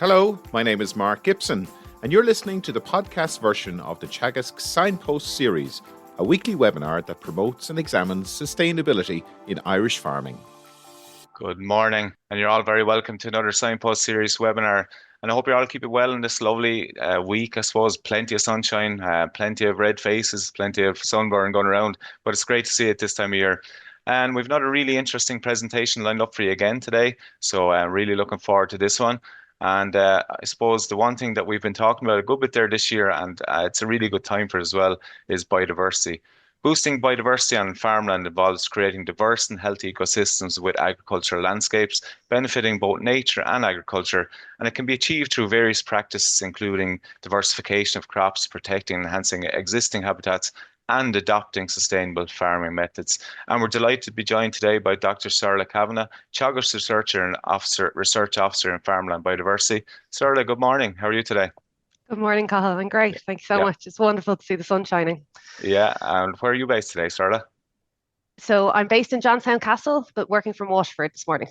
Hello, my name is Mark Gibson, and you're listening to the podcast version of the Teagasc Signpost Series, a weekly webinar that promotes and examines sustainability in Irish farming. Good morning, and you're all very welcome to another Signpost Series webinar. And I hope you're all keeping well in this lovely week. I suppose plenty of sunshine, plenty of red faces, plenty of sunburn going around, but it's great to see it this time of year. And we've another really interesting presentation lined up for you again today, so I'm really looking forward to this one. And I suppose the one thing that we've been talking about a good bit there this year, and it's a really good time for it as well, is biodiversity. Boosting biodiversity on farmland involves creating diverse and healthy ecosystems with agricultural landscapes, benefiting both nature and agriculture, and it can be achieved through various practices, including diversification of crops, protecting and enhancing existing habitats, and adopting sustainable farming methods. And we're delighted to be joined today by Dr. Saorla Kavanagh, Teagasc Research Officer in Farmland Biodiversity. Saorla, good morning. How are you today? Good morning, Cathal. I'm great. Thank you so much. It's wonderful to see the sun shining. Yeah, and where are you based today, Saorla? So I'm based in Johnstown Castle, but working from Waterford this morning.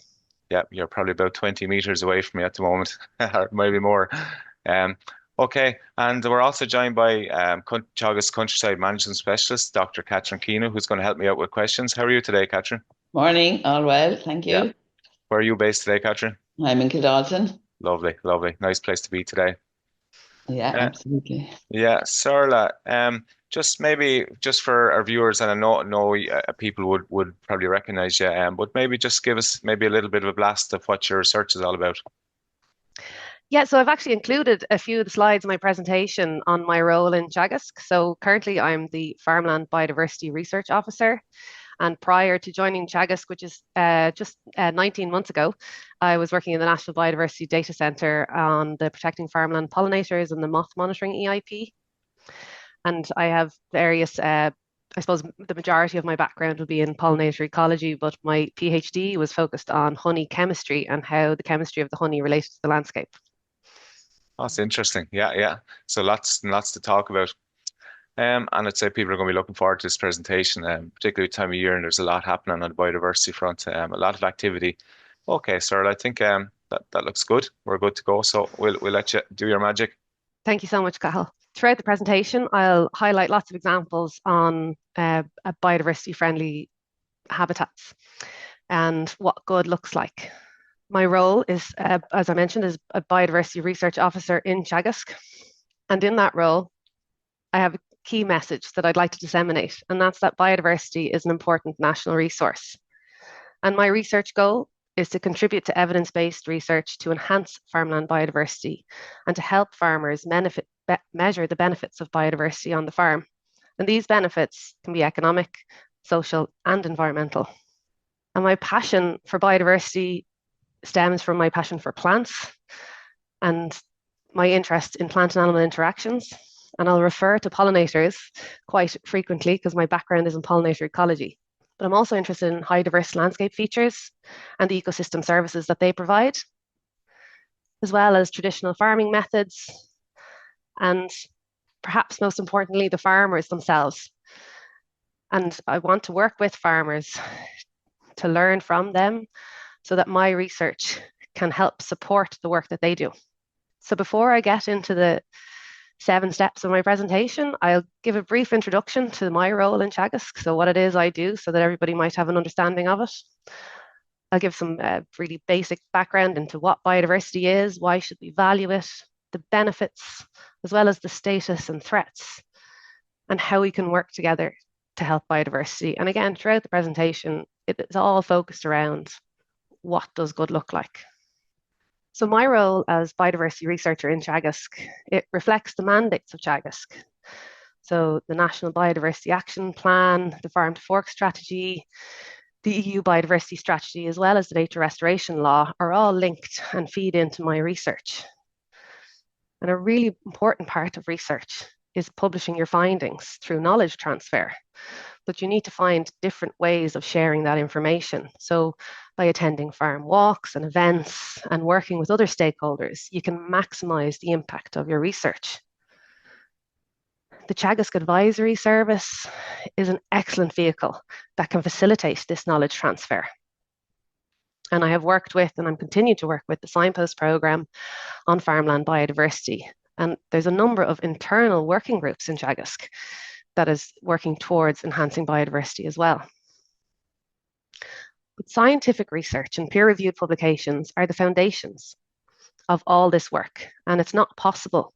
Yeah, you're probably about 20 meters away from me at the moment, or maybe more. Okay, and we're also joined by Teagasc Countryside Management Specialist, Dr. Keena, who's going to help me out with questions. How are you today, Catherine? Morning, all well, thank you. Yeah. Where are you based today, Catherine? I'm in Kildalton. Lovely, lovely. Nice place to be today. Yeah, absolutely. Yeah, Saorla, just for our viewers, and I know people would probably recognize you, but maybe just give us maybe a little bit of a blast of what your research is all about. Yeah, so I've actually included a few of the slides in my presentation on my role in Teagasc. So currently I'm the Farmland Biodiversity Research Officer. And prior to joining Teagasc, which is just 19 months ago, I was working in the National Biodiversity Data Centre on the Protecting Farmland Pollinators and the Moth Monitoring EIP. And I have various, I suppose the majority of my background will be in pollinator ecology, but my PhD was focused on honey chemistry and how the chemistry of the honey relates to the landscape. That's interesting. Yeah. So lots to talk about. And I'd say people are going to be looking forward to this presentation, particularly time of year, and there's a lot happening on the biodiversity front, a lot of activity. Okay, Saorla, I think that looks good. We're good to go. So we'll let you do your magic. Thank you so much, Cathal. Throughout the presentation, I'll highlight lots of examples on biodiversity-friendly habitats and what good looks like. My role is, as I mentioned, is a biodiversity research officer in Teagasc. And in that role, I have a key message that I'd like to disseminate, and that's that biodiversity is an important national resource. And my research goal is to contribute to evidence-based research to enhance farmland biodiversity and to help farmers measure the benefits of biodiversity on the farm. And these benefits can be economic, social, and environmental. And my passion for biodiversity stems from my passion for plants and my interest in plant and animal interactions. And I'll refer to pollinators quite frequently because my background is in pollinator ecology. But I'm also interested in high diverse landscape features and the ecosystem services that they provide, as well as traditional farming methods, and perhaps most importantly, the farmers themselves. And I want to work with farmers to learn from them so that my research can help support the work that they do. So before I get into the 7 steps of my presentation, I'll give a brief introduction to my role in Teagasc, so what it is I do, so that everybody might have an understanding of it. I'll give some really basic background into what biodiversity is, why should we value it, the benefits, as well as the status and threats, and how we can work together to help biodiversity. And again, throughout the presentation, it is all focused around what does good look like. So my role as biodiversity researcher in Teagasc, it reflects the mandates of Teagasc. So the National Biodiversity Action Plan, the Farm to Fork Strategy, the EU Biodiversity Strategy, as well as the Nature Restoration Law are all linked and feed into my research. And a really important part of research is publishing your findings through knowledge transfer. But you need to find different ways of sharing that information. So by attending farm walks and events and working with other stakeholders, you can maximize the impact of your research. The Teagasc Advisory Service is an excellent vehicle that can facilitate this knowledge transfer. And I have worked with, and I'm continuing to work with, the Signpost program on farmland biodiversity. And there's a number of internal working groups in Teagasc that is working towards enhancing biodiversity as well. But scientific research and peer-reviewed publications are the foundations of all this work, and it's not possible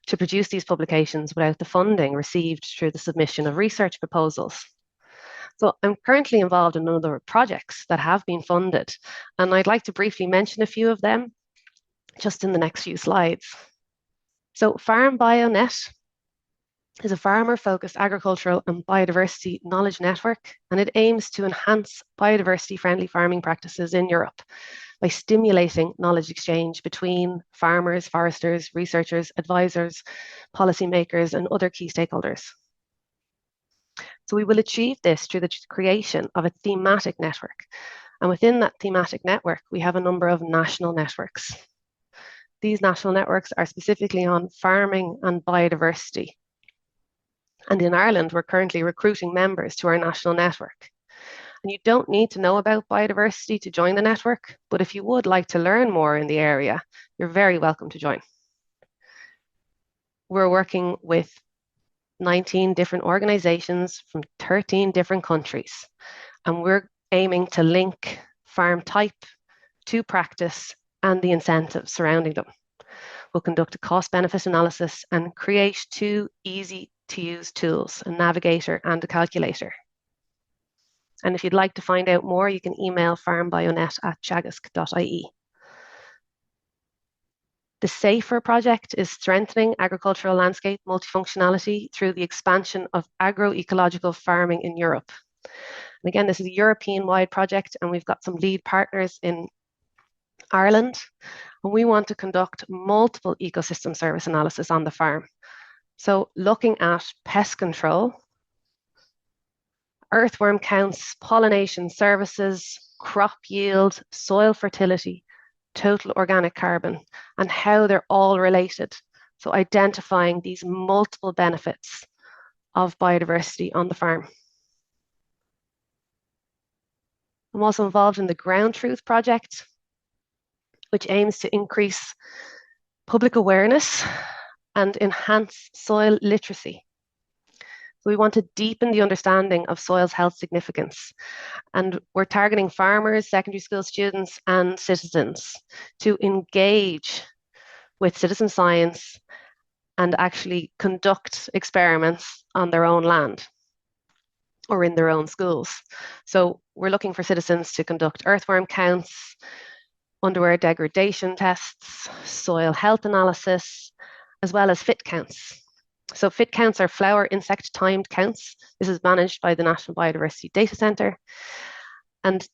to produce these publications without the funding received through the submission of research proposals. So I'm currently involved in other projects that have been funded, and I'd like to briefly mention a few of them just in the next few slides. So FarmBioNet is a farmer-focused agricultural and biodiversity knowledge network, and it aims to enhance biodiversity-friendly farming practices in Europe by stimulating knowledge exchange between farmers, foresters, researchers, advisors, policymakers, and other key stakeholders. So we will achieve this through the creation of a thematic network. And within that thematic network, we have a number of national networks. These national networks are specifically on farming and biodiversity. And in Ireland, we're currently recruiting members to our national network. And you don't need to know about biodiversity to join the network, but if you would like to learn more in the area, you're very welcome to join. We're working with 19 different organizations from 13 different countries, and we're aiming to link farm type to practice and the incentives surrounding them. We'll conduct a cost-benefit analysis and create 2 easy-to-use tools, a navigator and a calculator. And if you'd like to find out more, you can email farmbionet@teagasc.ie. The SAFER project is strengthening agricultural landscape multifunctionality through the expansion of agroecological farming in Europe. And again, this is a European-wide project, and we've got some lead partners in Ireland, and we want to conduct multiple ecosystem service analysis on the farm. So looking at pest control, earthworm counts, pollination services, crop yield, soil fertility, total organic carbon, and how they're all related. So identifying these multiple benefits of biodiversity on the farm. I'm also involved in the Ground Truth project, which aims to increase public awareness and enhance soil literacy. So we want to deepen the understanding of soil's health significance. And we're targeting farmers, secondary school students, and citizens to engage with citizen science and actually conduct experiments on their own land or in their own schools. So we're looking for citizens to conduct earthworm counts, underwear degradation tests, soil health analysis, as well as fit counts. So fit counts are flower insect timed counts. This is managed by the National Biodiversity Data Centre. And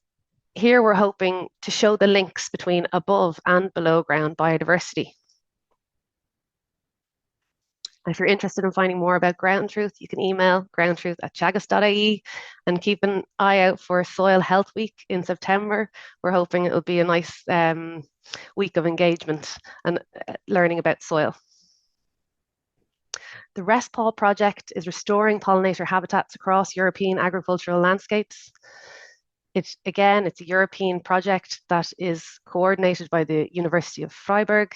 here we're hoping to show the links between above and below ground biodiversity. If you're interested in finding more about Ground Truth, you can email groundtruth@teagasc.ie and keep an eye out for Soil Health Week in September. We're hoping it'll be a nice week of engagement and learning about soil. The RESPOL project is restoring pollinator habitats across European agricultural landscapes. It's a European project that is coordinated by the University of Freiburg,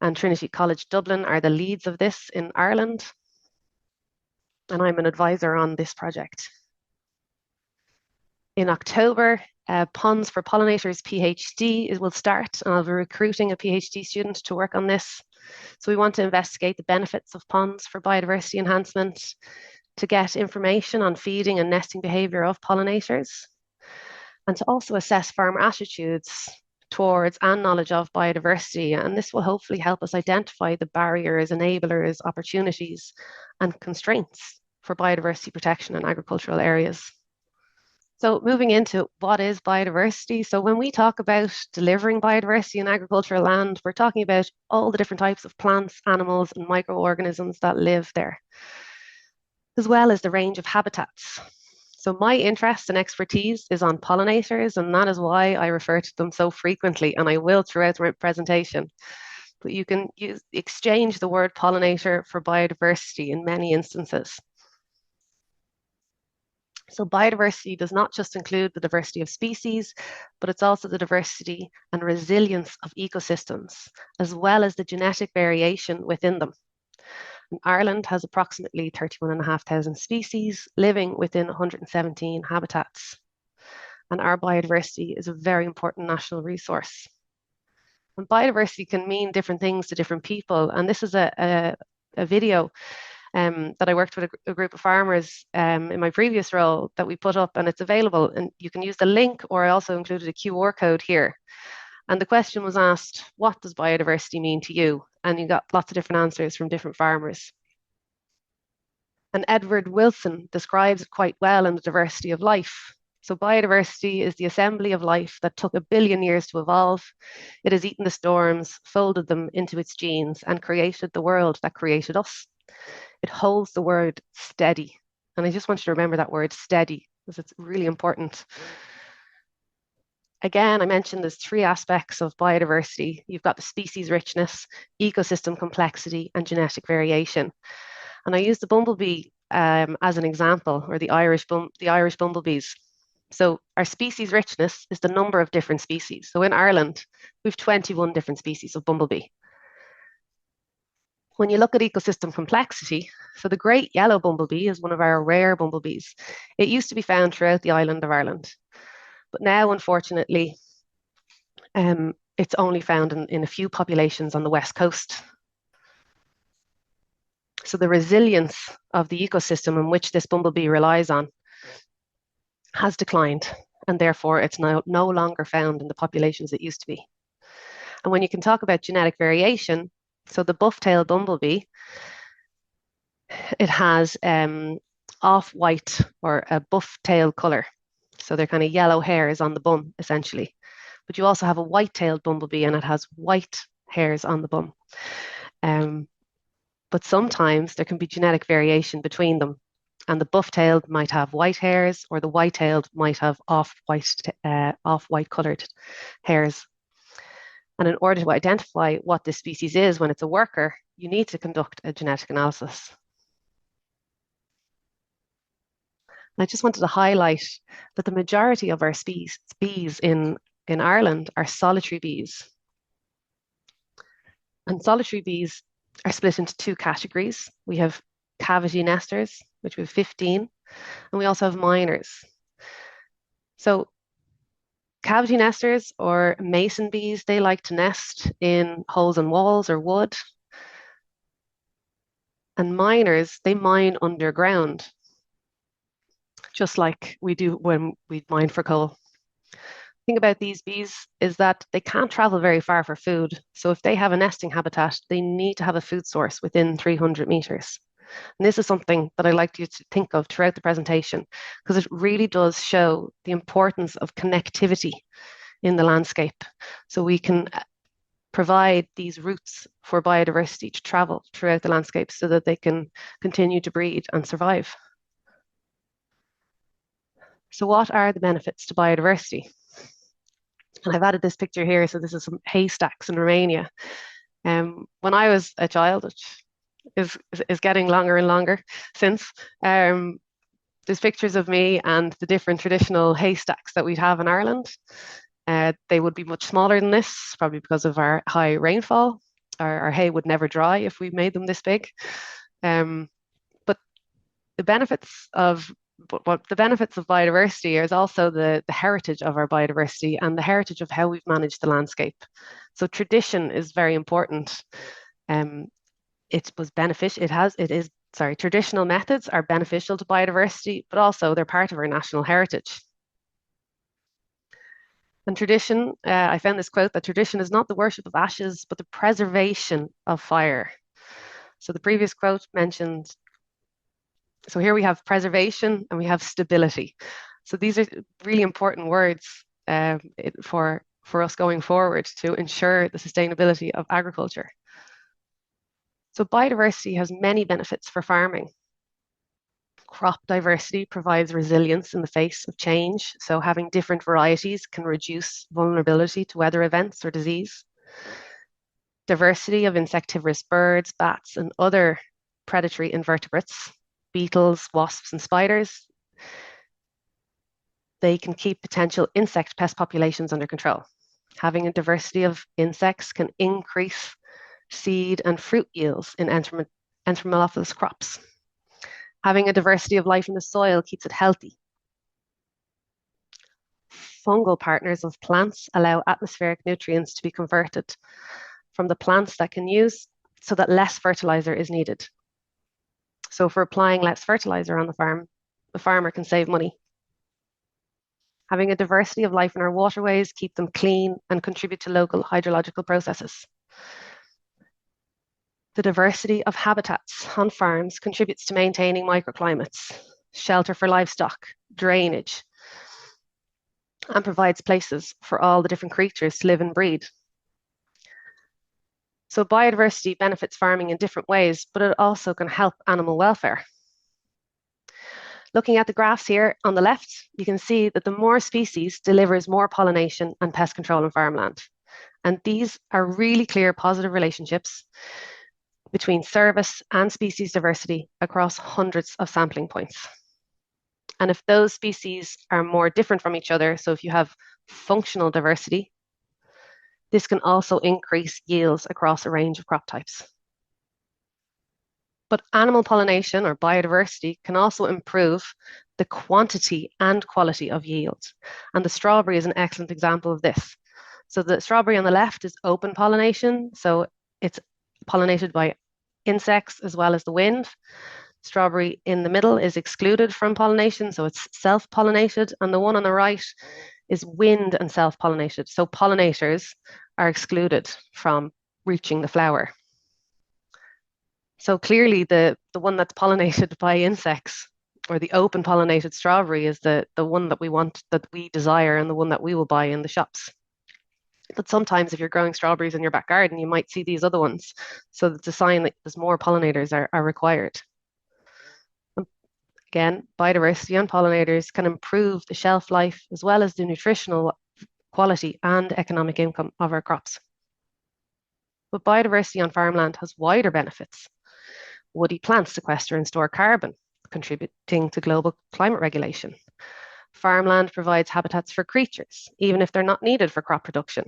and Trinity College Dublin are the leads of this in Ireland. And I'm an advisor on this project. In October, Ponds for Pollinators PhD will start, and I'll be recruiting a PhD student to work on this. So we want to investigate the benefits of ponds for biodiversity enhancement, to get information on feeding and nesting behavior of pollinators, and to also assess farmer attitudes towards and knowledge of biodiversity. And this will hopefully help us identify the barriers, enablers, opportunities, and constraints for biodiversity protection in agricultural areas. So moving into what is biodiversity. So when we talk about delivering biodiversity in agricultural land, we're talking about all the different types of plants, animals, and microorganisms that live there, as well as the range of habitats. So my interest and expertise is on pollinators, and that is why I refer to them so frequently, and I will throughout the presentation. But you can exchange the word pollinator for biodiversity in many instances. So biodiversity does not just include the diversity of species, but it's also the diversity and resilience of ecosystems, as well as the genetic variation within them. And Ireland has approximately 31,500 species living within 117 habitats. And our biodiversity is a very important national resource. And biodiversity can mean different things to different people. And this is a video that I worked with a group of farmers in my previous role that we put up, and it's available. And you can use the link, or I also included a QR code here. And the question was asked, what does biodiversity mean to you? And you got lots of different answers from different farmers. And Edward Wilson describes it quite well in The Diversity of Life. So biodiversity is the assembly of life that took 1 billion years to evolve. It has eaten the storms, folded them into its genes, and created the world that created us. It holds the word steady. And I just want you to remember that word steady, because it's really important. Again, I mentioned there's 3 aspects of biodiversity. You've got the species richness, ecosystem complexity, and genetic variation. And I use the bumblebee as an example, or the Irish bumblebees. So our species richness is the number of different species. So in Ireland, we have 21 different species of bumblebee. When you look at ecosystem complexity, so the great yellow bumblebee is one of our rare bumblebees. It used to be found throughout the island of Ireland, but now, unfortunately, it's only found in a few populations on the west coast. So the resilience of the ecosystem in which this bumblebee relies on has declined, and therefore it's now no longer found in the populations it used to be. And when you can talk about genetic variation, so the buff-tailed bumblebee, it has off-white or a buff-tailed color. So they're kind of yellow hairs on the bum, essentially. But you also have a white-tailed bumblebee, and it has white hairs on the bum. But sometimes there can be genetic variation between them. And the buff-tailed might have white hairs, or the white-tailed might have off-white colored hairs. And in order to identify what this species is when it's a worker, you need to conduct a genetic analysis. And I just wanted to highlight that the majority of our bees in Ireland are solitary bees. And solitary bees are split into 2 categories. We have cavity nesters, which we have 15, and we also have miners. So cavity nesters, or mason bees, they like to nest in holes in walls or wood. And miners, they mine underground, just like we do when we mine for coal. The thing about these bees is that they can't travel very far for food. So if they have a nesting habitat, they need to have a food source within 300 meters. And this is something that I'd like you to think of throughout the presentation, because it really does show the importance of connectivity in the landscape. So we can provide these routes for biodiversity to travel throughout the landscape so that they can continue to breed and survive. So what are the benefits to biodiversity? And I've added this picture here. So this is some haystacks in Romania. When I was a child, which is getting longer and longer since, there's pictures of me and the different traditional haystacks that we'd have in Ireland. They would be much smaller than this, probably because of our high rainfall. Our hay would never dry if we made them this big. But the benefits of biodiversity is also the heritage of our biodiversity and the heritage of how we've managed the landscape. So tradition is very important. Traditional methods are beneficial to biodiversity, but also they're part of our national heritage. And tradition, I found this quote that tradition is not the worship of ashes, but the preservation of fire. So the previous quote mentioned, so here we have preservation and we have stability. So these are really important words for us going forward to ensure the sustainability of agriculture. So biodiversity has many benefits for farming. Crop diversity provides resilience in the face of change. So having different varieties can reduce vulnerability to weather events or disease. Diversity of insectivorous birds, bats, and other predatory invertebrates, beetles, wasps, and spiders. they can keep potential insect pest populations under control. Having a diversity of insects can increase seed and fruit yields in entomophilous crops. Having a diversity of life in the soil keeps it healthy. Fungal partners of plants allow atmospheric nutrients to be converted from the plants that can use so that less fertilizer is needed. So for applying less fertilizer on the farm, the farmer can save money. Having a diversity of life in our waterways keep them clean and contribute to local hydrological processes. The diversity of habitats on farms contributes to maintaining microclimates, shelter for livestock, drainage, and provides places for all the different creatures to live and breed. So biodiversity benefits farming in different ways, but it also can help animal welfare. Looking at the graphs here on the left, you can see that the more species delivers more pollination and pest control in farmland. And these are really clear positive relationships between service and species diversity across hundreds of sampling points. And if those species are more different from each other, so if you have functional diversity, this can also increase yields across a range of crop types. But animal pollination or biodiversity can also improve the quantity and quality of yield. And the strawberry is an excellent example of this. So the strawberry on the left is open pollination. So it's pollinated by insects as well as the wind. Strawberry in the middle is excluded from pollination. So it's self-pollinated. And the one on the right is wind and self-pollinated. So pollinators are excluded from reaching the flower. So clearly the one that's pollinated by insects, or the open pollinated strawberry, is the one that we want, that we desire, and the one that we will buy in the shops. But sometimes if you're growing strawberries in your back garden, you might see these other ones. So it's a sign that there's more pollinators are required. And again, biodiversity and pollinators can improve the shelf life as well as the nutritional quality and economic income of our crops. But biodiversity on farmland has wider benefits. Woody plants sequester and store carbon, contributing to global climate regulation. Farmland provides habitats for creatures, even if they're not needed for crop production.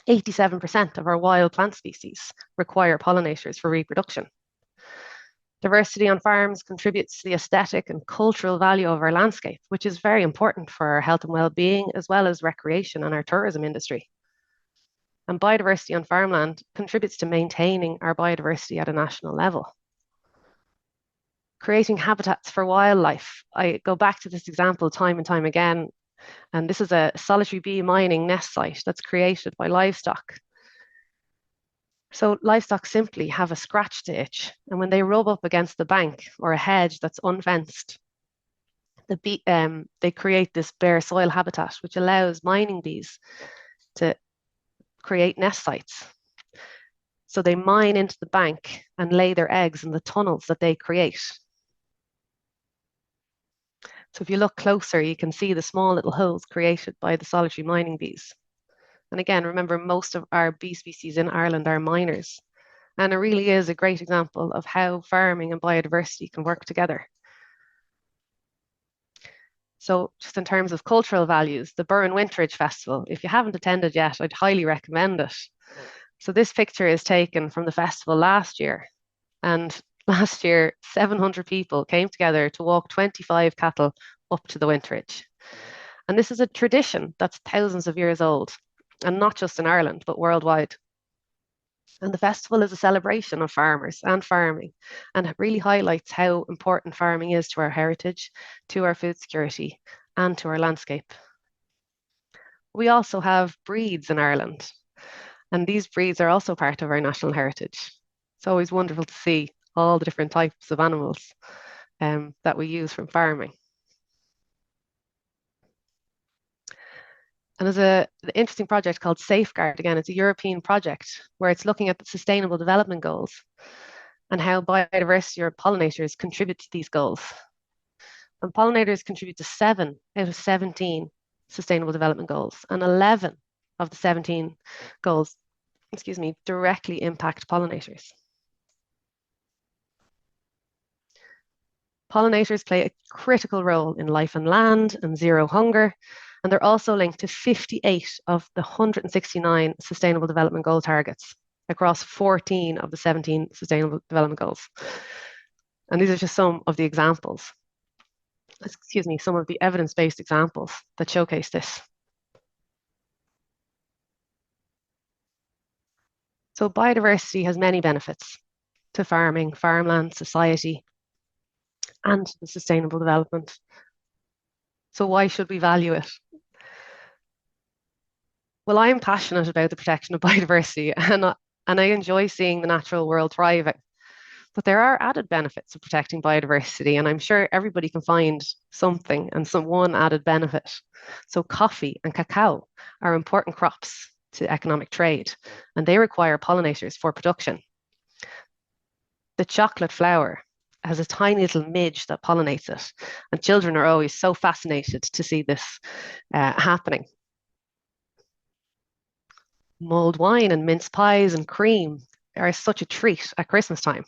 87% of our wild plant species require pollinators for reproduction. Diversity on farms contributes to the aesthetic and cultural value of our landscape, which is very important for our health and well-being, as well as recreation and our tourism industry. And biodiversity on farmland contributes to maintaining our biodiversity at a national level. Creating habitats for wildlife. I go back to this example time and time again, and this is a solitary bee mining nest site that's created by livestock. So livestock simply have a scratch to itch, and when they rub up against the bank or a hedge that's unfenced, they create this bare soil habitat, which allows mining bees to create nest sites. So they mine into the bank and lay their eggs in the tunnels that they create. So if you look closer, you can see the small little holes created by the solitary mining bees. And again, remember, most of our bee species in Ireland are miners. And it really is a great example of how farming and biodiversity can work together. So just in terms of cultural values, the Burren Winterage Festival, if you haven't attended yet, I'd highly recommend it. So this picture is taken from the festival last year. And last year, 700 people came together to walk 25 cattle up to the winterage. And this is a tradition that's thousands of years old, and not just in Ireland, but worldwide. And the festival is a celebration of farmers and farming, and it really highlights how important farming is to our heritage, to our food security, and to our landscape. We also have breeds in Ireland, and these breeds are also part of our national heritage. It's always wonderful to see all the different types of animals that we use from farming. And there's an interesting project called Safeguard. Again, it's a European project where it's looking at the Sustainable Development Goals and how biodiversity or pollinators contribute to these goals. And pollinators contribute to 7 out of 17 Sustainable Development Goals, and 11 of the 17 goals, directly impact pollinators. Pollinators play a critical role in life and land and zero hunger, and they're also linked to 58 of the 169 Sustainable Development Goal targets across 14 of the 17 Sustainable Development Goals. And these are just some of the examples, some of the evidence-based examples that showcase this. So biodiversity has many benefits to farming, farmland, society, and the sustainable development. So why should we value it? Well, I'm passionate about the protection of biodiversity, and I enjoy seeing the natural world thriving. But there are added benefits of protecting biodiversity, and I'm sure everybody can find something and one added benefit. So coffee and cacao are important crops to economic trade, and they require pollinators for production. The chocolate flower has a tiny little midge that pollinates it, and children are always so fascinated to see this happening. Mulled wine and mince pies and cream are such a treat at Christmas time.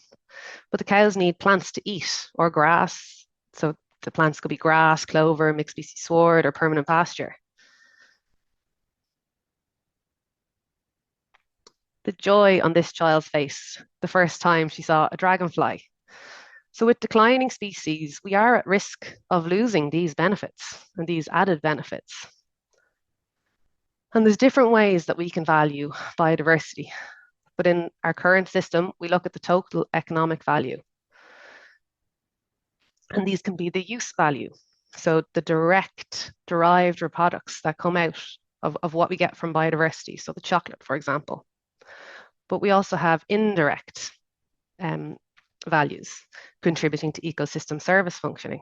But the cows need plants to eat or grass. So the plants could be grass, clover, mixed species sward, or permanent pasture. The joy on this child's face the first time she saw a dragonfly. So with declining species, we are at risk of losing these benefits and these added benefits. And there's different ways that we can value biodiversity. But in our current system, we look at the total economic value. And these can be the use value. So the direct derived products that come out of what we get from biodiversity. So the chocolate, for example. But we also have indirect values contributing to ecosystem service functioning.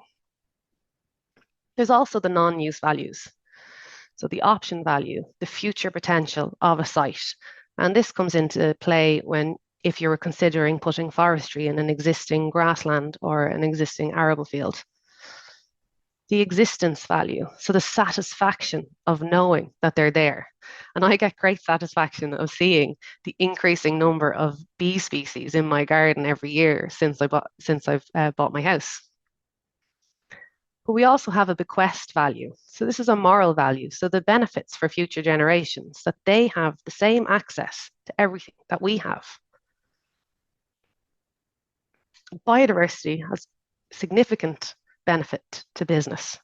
There's also the non-use values. So the option value, the future potential of a site. And this comes into play if you're considering putting forestry in an existing grassland or an existing arable field. The existence value, so the satisfaction of knowing that they're there. And I get great satisfaction of seeing the increasing number of bee species in my garden every year since I've bought my house. But we also have a bequest value. So this is a moral value. So the benefits for future generations, that they have the same access to everything that we have. Biodiversity has significant benefit to business.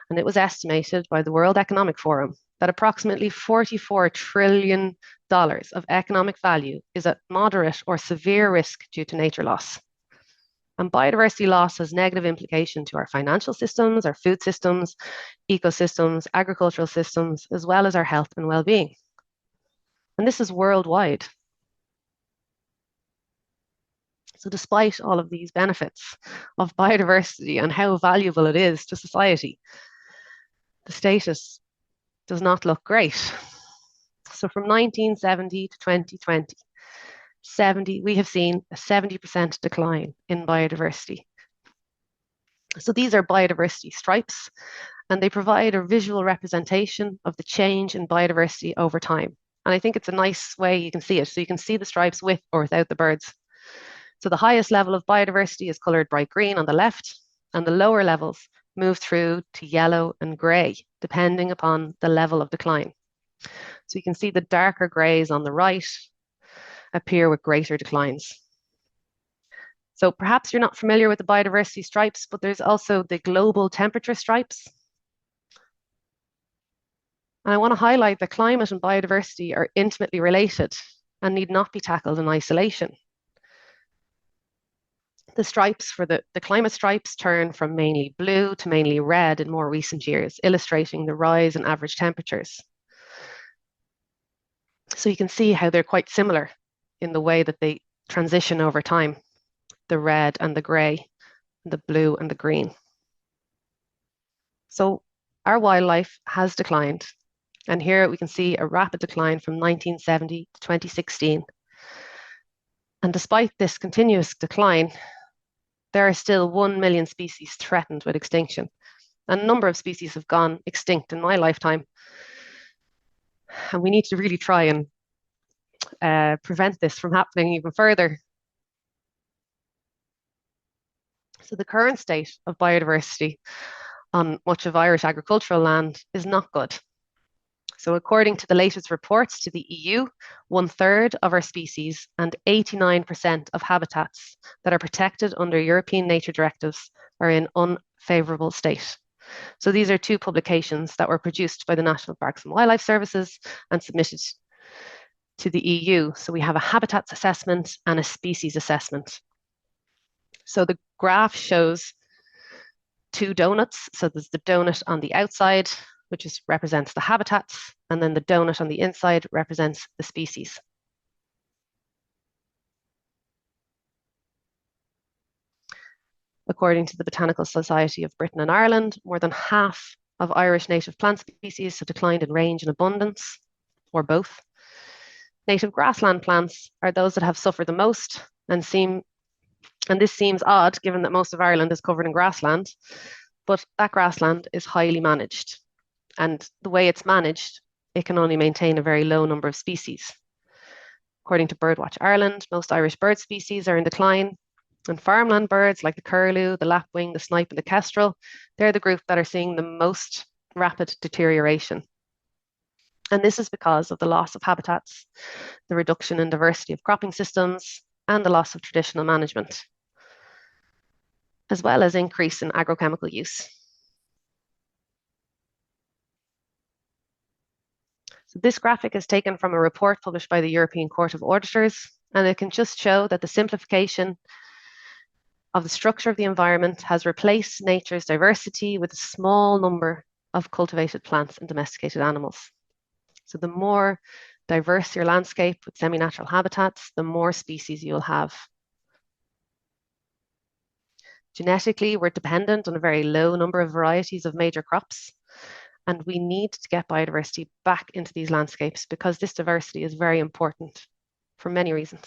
And it was estimated by the World Economic Forum that approximately $44 trillion of economic value is at moderate or severe risk due to nature loss. And biodiversity loss has negative implication to our financial systems, our food systems, ecosystems, agricultural systems, as well as our health and well-being. And this is worldwide. So despite all of these benefits of biodiversity and how valuable it is to society, the status does not look great. So from 1970 to 2020, we have seen a 70% decline in biodiversity. So these are biodiversity stripes, and they provide a visual representation of the change in biodiversity over time. And I think it's a nice way you can see it. So you can see the stripes with or without the birds. So the highest level of biodiversity is colored bright green on the left, and the lower levels move through to yellow and gray, depending upon the level of decline. So you can see the darker grays on the right appear with greater declines. So perhaps you're not familiar with the biodiversity stripes, but there's also the global temperature stripes. And I want to highlight that climate and biodiversity are intimately related and need not be tackled in isolation. The stripes for the climate stripes turn from mainly blue to mainly red in more recent years, illustrating the rise in average temperatures. So you can see how they're quite similar in the way that they transition over time, the red and the gray, the blue and the green. So our wildlife has declined. And here we can see a rapid decline from 1970 to 2016. And despite this continuous decline, there are still 1 million species threatened with extinction. And a number of species have gone extinct in my lifetime. And we need to really try and prevent this from happening even further. So the current state of biodiversity on much of Irish agricultural land is not good. So according to the latest reports to the EU, 1/3 of our species and 89% of habitats that are protected under European nature directives are in unfavourable state. So these are two publications that were produced by the National Parks and Wildlife Services and submitted to the EU. So we have a habitats assessment and a species assessment. So the graph shows two donuts. So there's the donut on the outside, which represents the habitats, and then the donut on the inside represents the species. According to the Botanical Society of Britain and Ireland, more than half of Irish native plant species have declined in range and abundance, or both. Native grassland plants are those that have suffered the most, and this seems odd given that most of Ireland is covered in grassland, but that grassland is highly managed. And the way it's managed, it can only maintain a very low number of species. According to Birdwatch Ireland, most Irish bird species are in decline, and farmland birds like the curlew, the lapwing, the snipe, and the kestrel, they're the group that are seeing the most rapid deterioration. And this is because of the loss of habitats, the reduction in diversity of cropping systems, and the loss of traditional management, as well as increase in agrochemical use. So this graphic is taken from a report published by the European Court of Auditors, and it can just show that the simplification of the structure of the environment has replaced nature's diversity with a small number of cultivated plants and domesticated animals. So the more diverse your landscape with semi-natural habitats, the more species you'll have. Genetically, we're dependent on a very low number of varieties of major crops, and we need to get biodiversity back into these landscapes because this diversity is very important for many reasons.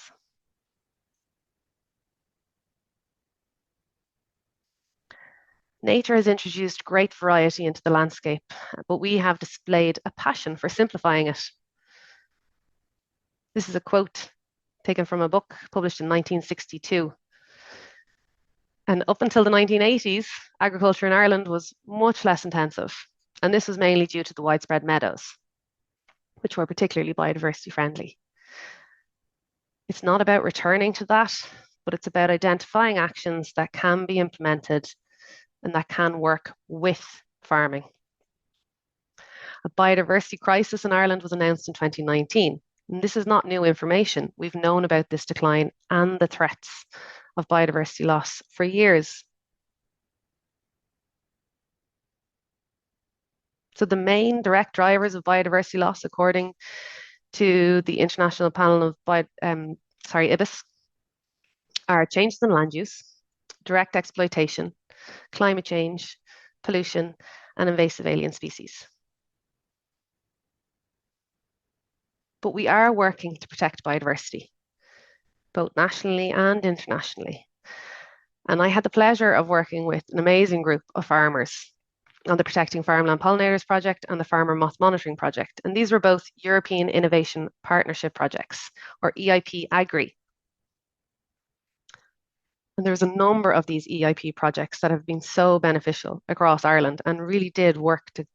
Nature has introduced great variety into the landscape, but we have displayed a passion for simplifying it. This is a quote taken from a book published in 1962. And up until the 1980s, agriculture in Ireland was much less intensive. And this was mainly due to the widespread meadows, which were particularly biodiversity friendly. It's not about returning to that, but it's about identifying actions that can be implemented and that can work with farming. A biodiversity crisis in Ireland was announced in 2019. And this is not new information. We've known about this decline and the threats of biodiversity loss for years. So the main direct drivers of biodiversity loss, according to the International Panel of IBIS, are changes in land use, direct exploitation, climate change, pollution, and invasive alien species. But we are working to protect biodiversity, both nationally and internationally. And I had the pleasure of working with an amazing group of farmers on the Protecting Farmland Pollinators project and the Farmer Moth Monitoring project. And these were both European Innovation Partnership projects, or EIP Agri. And there's a number of these EIP projects that have been so beneficial across Ireland and really did work to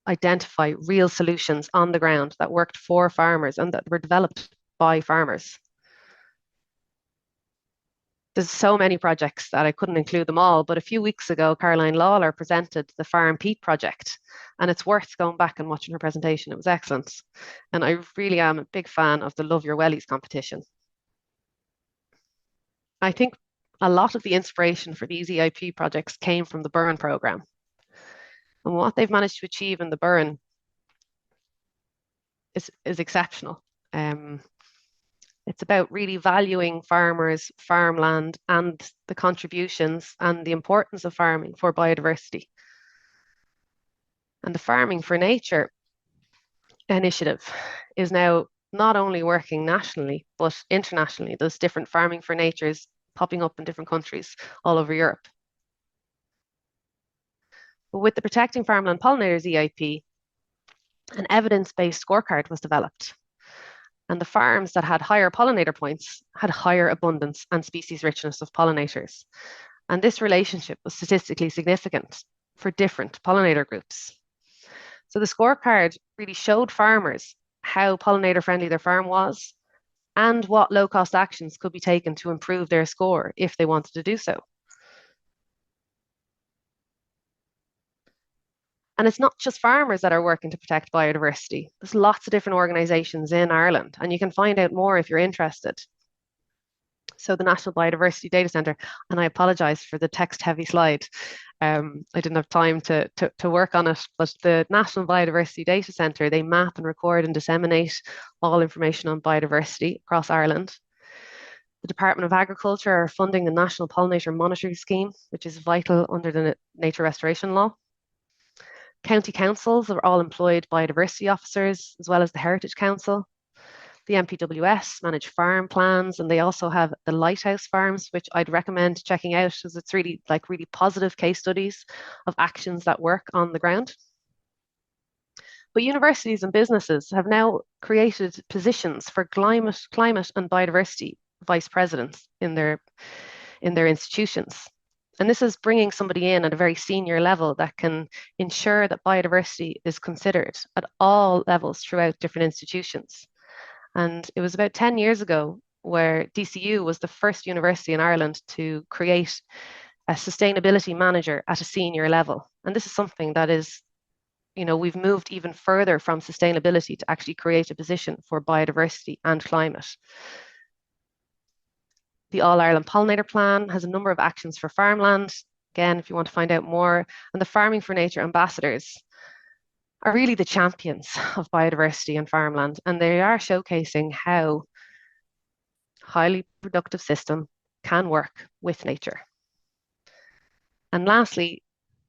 identify real solutions on the ground that worked for farmers and that were developed by farmers. There's so many projects that I couldn't include them all, but a few weeks ago, Caroline Lawler presented the Farm Peat project, and it's worth going back and watching her presentation. It was excellent. And I really am a big fan of the Love Your Wellies competition. I think a lot of the inspiration for these EIP projects came from the Burn programme. And what they've managed to achieve in the Burn is exceptional. It's about really valuing farmers, farmland, and the contributions and the importance of farming for biodiversity. And the Farming for Nature initiative is now not only working nationally, but internationally. There's different Farming for Natures popping up in different countries all over Europe. But with the Protecting Farmland Pollinators EIP, an evidence-based scorecard was developed. And the farms that had higher pollinator points had higher abundance and species richness of pollinators. And this relationship was statistically significant for different pollinator groups. So the scorecard really showed farmers how pollinator friendly their farm was and what low cost actions could be taken to improve their score if they wanted to do so. And it's not just farmers that are working to protect biodiversity. There's lots of different organisations in Ireland, and you can find out more if you're interested. So the National Biodiversity Data Centre, and I apologise for the text-heavy slide. I didn't have time to work on it, but the National Biodiversity Data Centre, they map and record and disseminate all information on biodiversity across Ireland. The Department of Agriculture are funding the National Pollinator Monitoring Scheme, which is vital under the Nature Restoration Law. County councils are all employed biodiversity officers, as well as the Heritage Council. The MPWS manage farm plans, and they also have the Lighthouse Farms, which I'd recommend checking out because it's really positive case studies of actions that work on the ground. But universities and businesses have now created positions for climate and biodiversity vice presidents in their institutions. And this is bringing somebody in at a very senior level that can ensure that biodiversity is considered at all levels throughout different institutions. And it was about 10 years ago where DCU was the first university in Ireland to create a sustainability manager at a senior level. And this is something that is, we've moved even further from sustainability to actually create a position for biodiversity and climate. The All-Ireland Pollinator Plan has a number of actions for farmland. Again, if you want to find out more. And the Farming for Nature ambassadors are really the champions of biodiversity and farmland, and they are showcasing how highly productive system can work with nature. And lastly,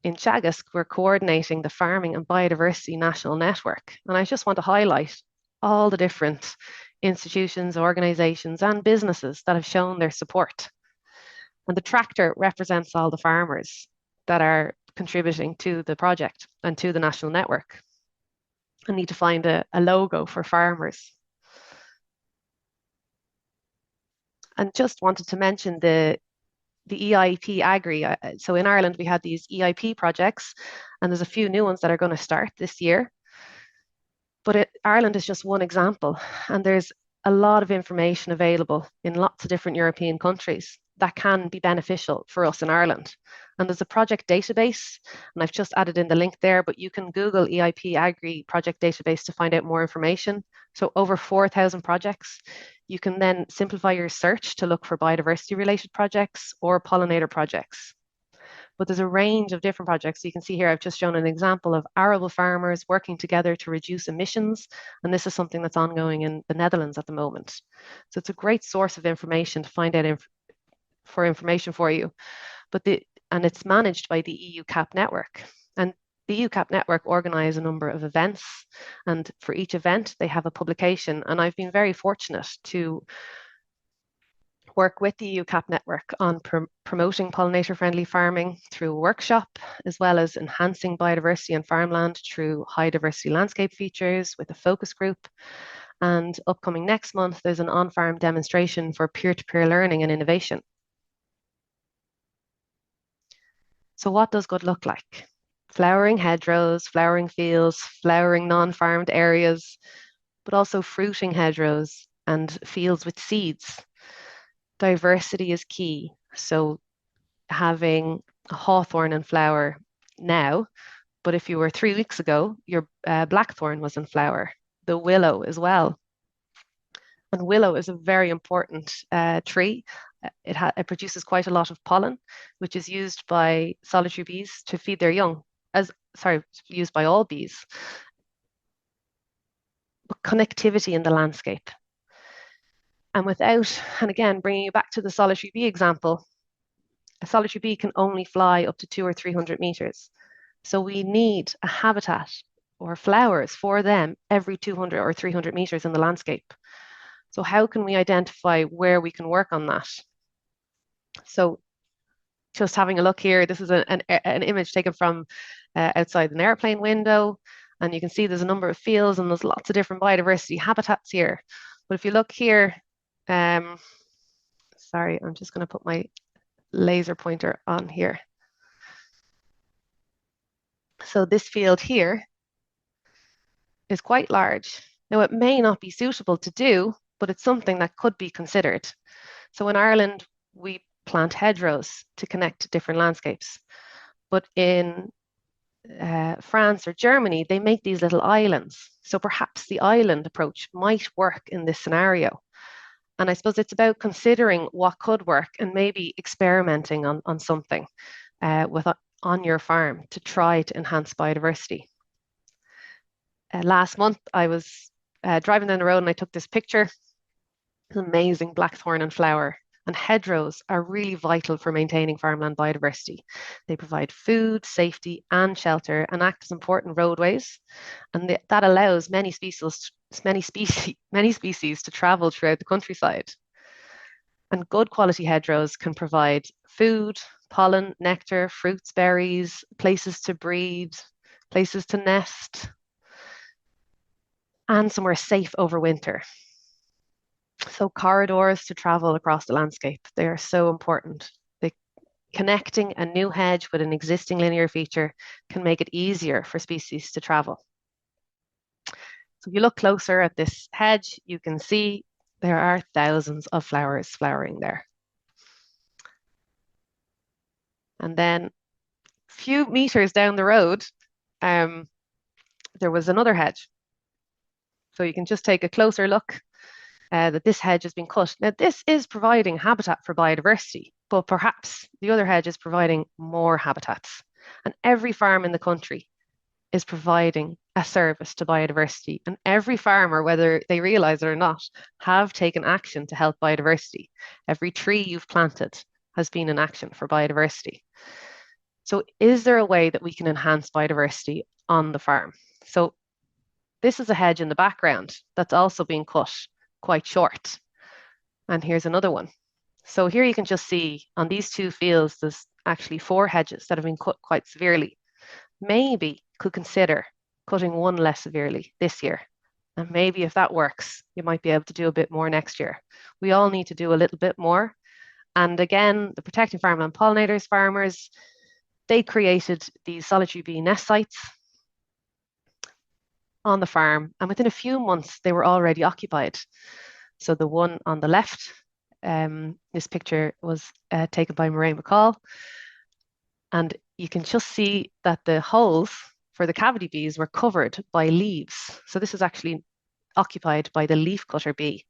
in Teagasc, we're coordinating the Farming and Biodiversity National Network. And I just want to highlight all the different institutions, organizations, and businesses that have shown their support. And the tractor represents all the farmers that are contributing to the project and to the national network. I need to find a logo for farmers. And just wanted to mention the EIP Agri. So in Ireland, we had these EIP projects, and there's a few new ones that are going to start this year. But Ireland is just one example, and there's a lot of information available in lots of different European countries that can be beneficial for us in Ireland. And there's a project database, and I've just added in the link there, but you can Google EIP Agri project database to find out more information. So over 4,000 projects. You can then simplify your search to look for biodiversity related projects or pollinator projects. But there's a range of different projects. You can see here, I've just shown an example of arable farmers working together to reduce emissions. And this is something that's ongoing in the Netherlands at the moment. So it's a great source of information to find out information for you. And it's managed by the EU CAP network. And the EU CAP network organise a number of events. And for each event, they have a publication. And I've been very fortunate to work with the EU CAP network on promoting pollinator-friendly farming through a workshop, as well as enhancing biodiversity and farmland through high diversity landscape features with a focus group. And upcoming next month, there's an on-farm demonstration for peer-to-peer learning and innovation. So what does good look like? Flowering hedgerows, flowering fields, flowering non-farmed areas, but also fruiting hedgerows and fields with seeds. Diversity is key. So having a hawthorn in flower now, but if you were 3 weeks ago, your blackthorn was in flower, the willow as well. And willow is a very important tree. It produces quite a lot of pollen, which is used by solitary bees to feed their young, used by all bees. But connectivity in the landscape. And again, bringing you back to the solitary bee example, a solitary bee can only fly up to 200 or 300 meters. So we need a habitat or flowers for them every 200 or 300 meters in the landscape. So how can we identify where we can work on that? So just having a look here, this is an image taken from outside an airplane window. And you can see there's a number of fields and there's lots of different biodiversity habitats here. But if you look here, sorry, I'm just going to put my laser pointer on here. So this field here is quite large. Now, it may not be suitable to do, but it's something that could be considered. So in Ireland, we plant hedgerows to connect to different landscapes. But in France or Germany, they make these little islands. So perhaps the island approach might work in this scenario. And I suppose it's about considering what could work and maybe experimenting on something on your farm to try to enhance biodiversity. Last month, I was driving down the road and I took this picture. It's an amazing blackthorn and flower. And hedgerows are really vital for maintaining farmland biodiversity. They provide food, safety, and shelter, and act as important roadways. And that allows many species to travel throughout the countryside. And good quality hedgerows can provide food, pollen, nectar, fruits, berries, places to breed, places to nest, and somewhere safe over winter. So corridors to travel across the landscape, they are so important. Connecting a new hedge with an existing linear feature can make it easier for species to travel. So if you look closer at this hedge, you can see there are thousands of flowers flowering there. And then a few meters down the road, there was another hedge. So you can just take a closer look that this hedge has been cut. Now, this is providing habitat for biodiversity, but perhaps the other hedge is providing more habitats. And every farm in the country is providing a service to biodiversity. And every farmer, whether they realize it or not, have taken action to help biodiversity. Every tree you've planted has been an action for biodiversity. So is there a way that we can enhance biodiversity on the farm? So this is a hedge in the background that's also being cut quite short. And here's another one. So here you can just see on these two fields, there's actually 4 hedges that have been cut quite severely. Maybe could consider cutting one less severely this year. And maybe if that works, you might be able to do a bit more next year. We all need to do a little bit more. And again, the Protecting Farmland Pollinators farmers, they created these solitary bee nest sites on the farm. And within a few months, they were already occupied. So the one on the left, this picture was taken by Mairead McCall. And you can just see that the holes for the cavity bees were covered by leaves. So this is actually occupied by the leaf cutter bee.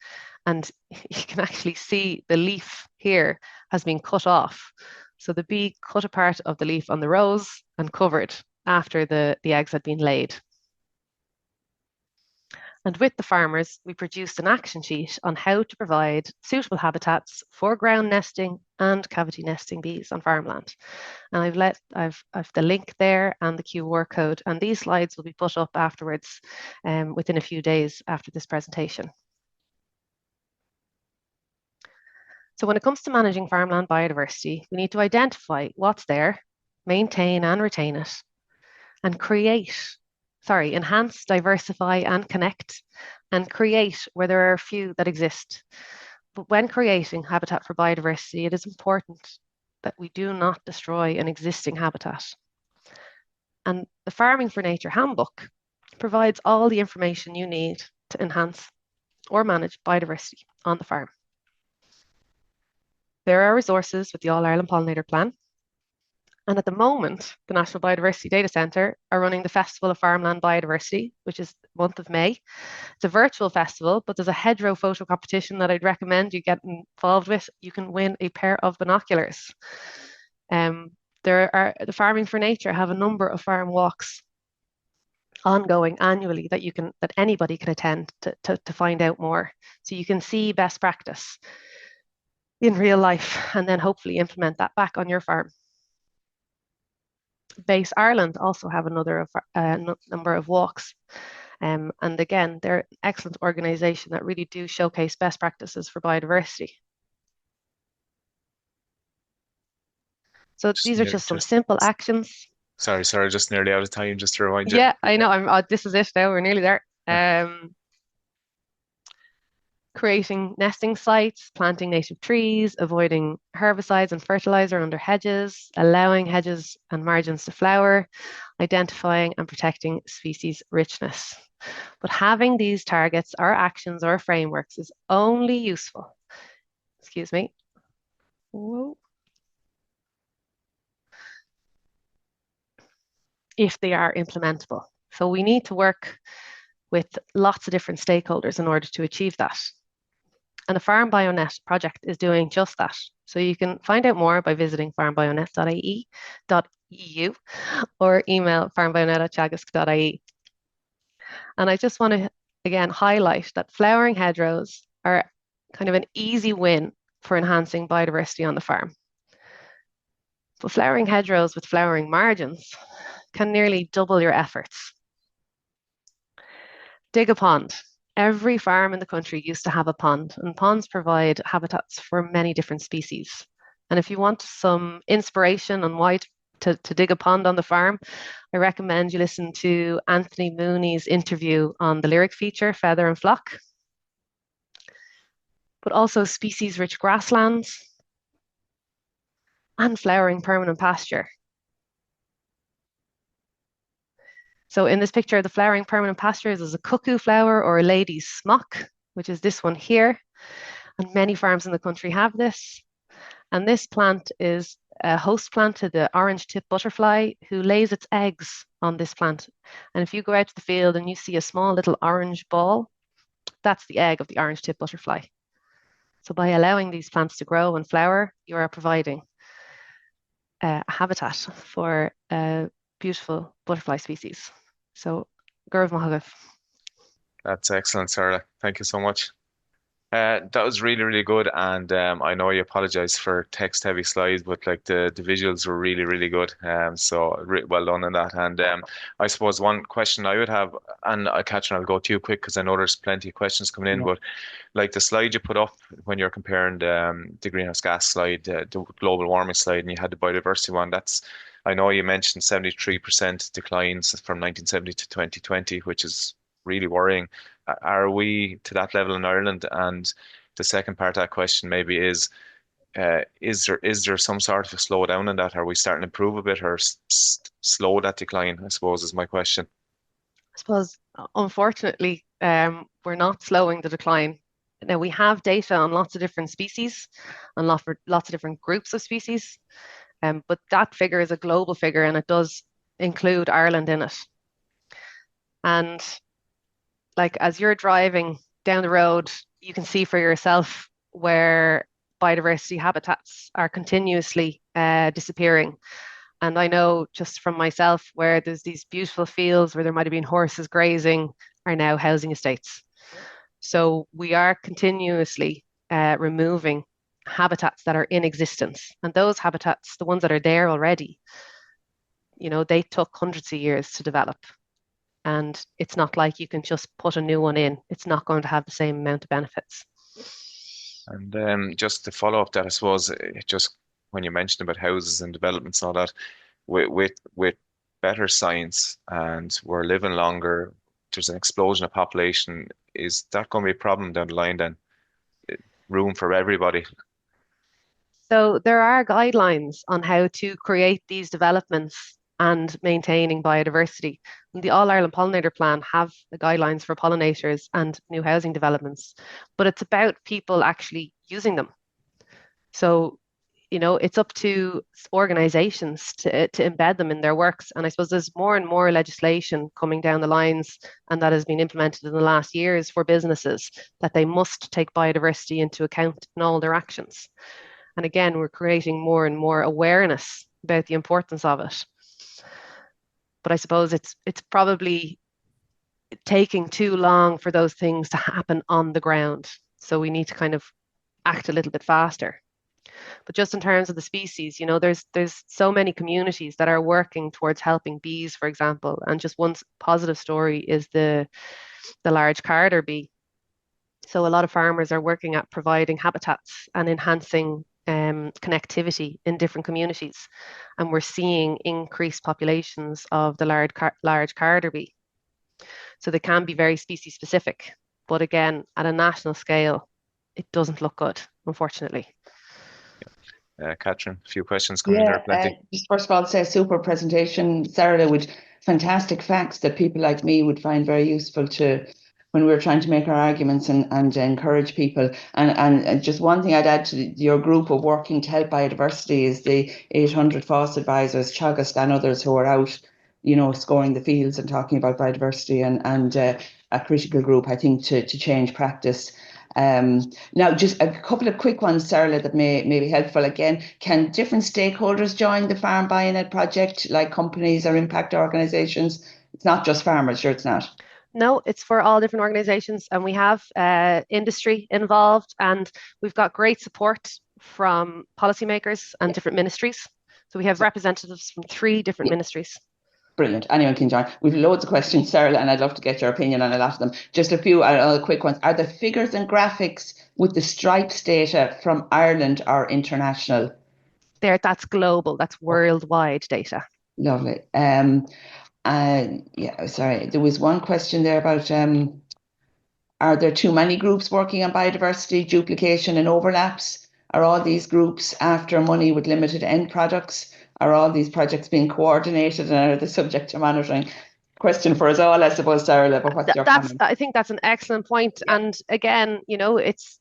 And you can actually see the leaf here has been cut off. So the bee cut a part of the leaf on the rose and covered after the eggs had been laid. And with the farmers, we produced an action sheet on how to provide suitable habitats for ground nesting and cavity nesting bees on farmland. And I've the link there and the QR code, and these slides will be put up afterwards within a few days after this presentation. So when it comes to managing farmland biodiversity, we need to identify what's there, maintain and retain it, and enhance, diversify, and connect, and create where there are a few that exist. But when creating habitat for biodiversity, it is important that we do not destroy an existing habitat. And the Farming for Nature Handbook provides all the information you need to enhance or manage biodiversity on the farm. There are resources with the All Ireland Pollinator Plan. And at the moment, the National Biodiversity Data Centre are running the Festival of Farmland Biodiversity, which is the month of May. It's a virtual festival, but there's a hedgerow photo competition that I'd recommend you get involved with. You can win a pair of binoculars. The Farming for Nature have a number of farm walks ongoing annually that anybody can attend to find out more. So you can see best practice in real life and then hopefully implement that back on your farm. Base Ireland also have number of walks. And again, they're an excellent organisation that really do showcase best practices for biodiversity. So these are just some simple actions. Sorry, just nearly out of time, just to remind you. Yeah, I know, this is it now, we're nearly there. creating nesting sites, planting native trees, avoiding herbicides and fertilizer under hedges, allowing hedges and margins to flower, identifying and protecting species richness. But having these targets or actions or frameworks is only useful, excuse me, whoa, if they are implementable. So we need to work with lots of different stakeholders in order to achieve that. And the Farm BioNet project is doing just that. So you can find out more by visiting farmbionet.ie.eu or email farmbionet@teagasc.ie. And I just want to again highlight that flowering hedgerows are kind of an easy win for enhancing biodiversity on the farm. But flowering hedgerows with flowering margins can nearly double your efforts. Dig a pond. Every farm in the country used to have a pond, and ponds provide habitats for many different species. And if you want some inspiration on why to dig a pond on the farm, I recommend you listen to Anthony Mooney's interview on the lyric feature, Feather and Flock, but also species-rich grasslands and flowering permanent pasture. So in this picture, the flowering permanent pastures is a cuckoo flower or a lady's smock, which is this one here. And many farms in the country have this. And this plant is a host plant to the orange tip butterfly who lays its eggs on this plant. And if you go out to the field and you see a small little orange ball, that's the egg of the orange tip butterfly. So by allowing these plants to grow and flower, you are providing a habitat for a beautiful butterfly species. So, Gurv Mahagaf. That's excellent, Saorla. Thank you so much. That was really, really good. And I know you apologize for text-heavy slides, but like the visuals were really, really good. So well done on that. And I suppose one question I would have, and Catherine, I'll go to you quick because I know there's plenty of questions coming in, but like the slide you put up when you're comparing the greenhouse gas slide, the global warming slide, and you had the biodiversity one, I know you mentioned 73% declines from 1970 to 2020, which is really worrying. Are we to that level in Ireland? And the second part of that question maybe is there some sort of a slowdown in that? Are we starting to improve a bit or slow that decline, I suppose, is my question. I suppose, unfortunately, we're not slowing the decline. Now, we have data on lots of different species and lots of different groups of species, but that figure is a global figure and it does include Ireland in it. And like as you're driving down the road, you can see for yourself where biodiversity habitats are continuously disappearing. And I know just from myself where there's these beautiful fields where there might have been horses grazing are now housing estates. So we are continuously removing habitats that are in existence. And those habitats, the ones that are there already, you know, they took hundreds of years to develop. And it's not like you can just put a new one in. It's not going to have the same amount of benefits. And just to follow up that, I suppose, just when you mentioned about houses and developments and all that, with better science and we're living longer, there's an explosion of population. Is that going to be a problem down the line then? Room for everybody? So there are guidelines on how to create these developments and maintaining biodiversity. And the All Ireland Pollinator Plan have the guidelines for pollinators and new housing developments, but it's about people actually using them. So, you know, it's up to organizations to embed them in their works. And I suppose there's more and more legislation coming down the lines, and that has been implemented in the last years for businesses, that they must take biodiversity into account in all their actions. And again, we're creating more and more awareness about the importance of it. But I suppose it's probably taking too long for those things to happen on the ground. So we need to kind of act a little bit faster. But just in terms of the species, you know, there's so many communities that are working towards helping bees, for example. And just one positive story is the large carder bee. So a lot of farmers are working at providing habitats and enhancing connectivity in different communities, and we're seeing increased populations of the large carder bee. So they can be very species specific. But again, at a national scale, it doesn't look good, unfortunately. Catherine, a few questions coming there, plenty. Just first of all, say super presentation, Saorla, with fantastic facts that people like me would find very useful to when we're trying to make our arguments and encourage people. And just one thing I'd add to your group of working to help biodiversity is the 800 FOSS advisors, Teagasc and others who are out, scoring the fields and talking about biodiversity and a critical group, I think, to change practice. Now, just a couple of quick ones, Saorla, that may be helpful. Again, can different stakeholders join the Farm Bionet project, like companies or impact organisations? It's not just farmers, sure it's not. No, it's for all different organisations, and we have industry involved, and we've got great support from policymakers and different ministries. So we have representatives from 3 different ministries. Brilliant. Anyone can join. We've loads of questions, Saorla, and I'd love to get your opinion on a lot of them. Just a few quick ones. Are the figures and graphics with the stripes data from Ireland or international? That's global. That's worldwide data. Lovely. Sorry. There was one question there about are there too many groups working on biodiversity, duplication and overlaps? Are all these groups after money with limited end products? Are all these projects being coordinated and are they subject to monitoring? Question for us all, I suppose, Saorla, but what's your comment? I think that's an excellent point. Yeah. And again, it's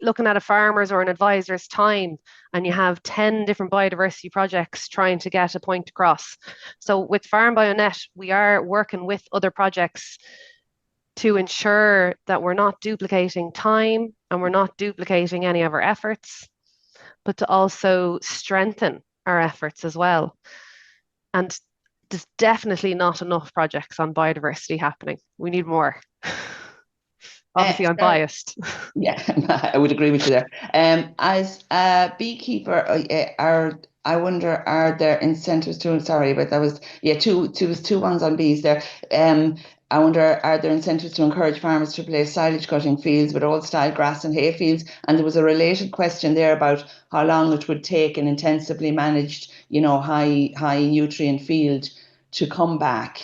looking at a farmer's or an advisor's time, and you have 10 different biodiversity projects trying to get a point across. So with Farm Bionet, we are working with other projects to ensure that we're not duplicating time and we're not duplicating any of our efforts, but to also strengthen our efforts as well. And there's definitely not enough projects on biodiversity happening. We need more. Obviously, I'm biased. Yeah, I would agree with you there. As a beekeeper, I wonder, are there incentives to? Sorry, but that was two ones on bees there. I wonder, are there incentives to encourage farmers to replace silage cutting fields with old style grass and hay fields? And there was a related question there about how long it would take an intensively managed, high nutrient field to come back.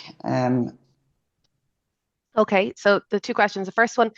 Okay, so the 2 questions. The first one